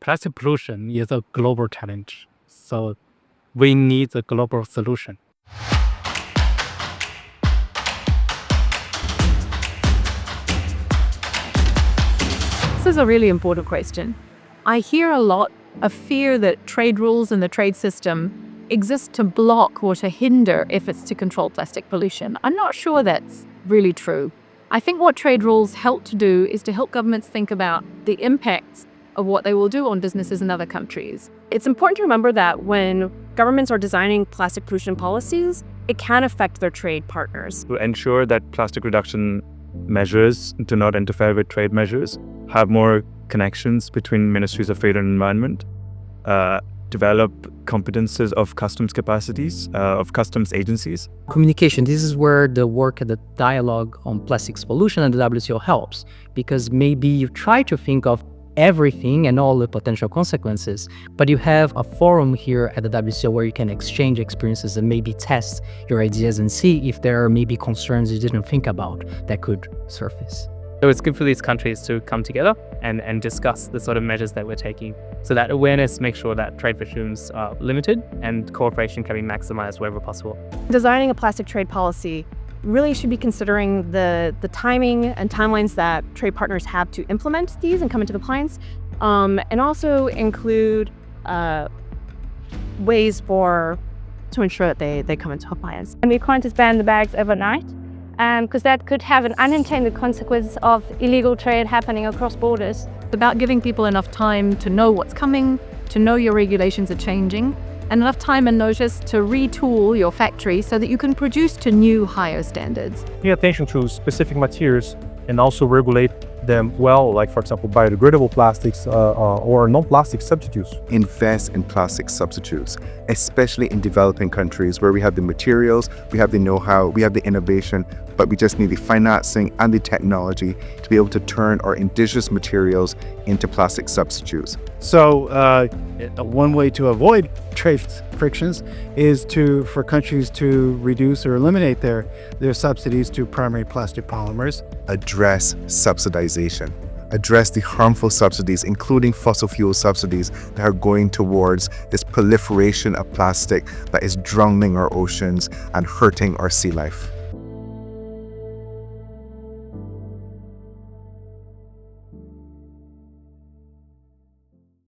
Plastic pollution is a global challenge, so we need a global solution. This is a really important question. I hear a lot of fear that trade rules and the trade system exist to block or to hinder efforts to control plastic pollution. I'm not sure that's really true. I think what trade rules help to do is to help governments think about the impacts of what they will do on businesses in other countries. It's important to remember that when governments are designing plastic pollution policies, it can affect their trade partners. To ensure that plastic reduction measures do not interfere with trade measures, have more connections between ministries of trade and environment, develop competences of customs capacities, of customs agencies. Communication, this is where the work at the dialogue on plastics pollution and the WTO helps, because maybe you try to think of everything and all the potential consequences, but you have a forum here at the WTO where you can exchange experiences and maybe test your ideas and see if there are maybe concerns you didn't think about that could surface. So it's good for these countries to come together and discuss the sort of measures that we're taking, so that awareness makes sure that trade regimes are limited and cooperation can be maximized wherever possible. Designing a plastic trade policy really should be considering the timing and timelines that trade partners have to implement these and come into compliance, and also include ways to ensure that they come into compliance. And we can't just ban the bags overnight, because that could have an unintended consequence of illegal trade happening across borders. It's about giving people enough time to know what's coming, to know your regulations are changing, and enough time and notice to retool your factory so that you can produce to new higher standards. Pay attention to specific materials and also regulate them well, like for example biodegradable plastics or non-plastic substitutes. Invest in plastic substitutes, especially in developing countries where we have the materials, we have the know-how, we have the innovation, but we just need the financing and the technology to be able to turn our indigenous materials into plastic substitutes. So one way to avoid trade frictions is for countries to reduce or eliminate their subsidies to primary plastic polymers. Address subsidization. Address the harmful subsidies, including fossil fuel subsidies that are going towards this proliferation of plastic that is drowning our oceans and hurting our sea life.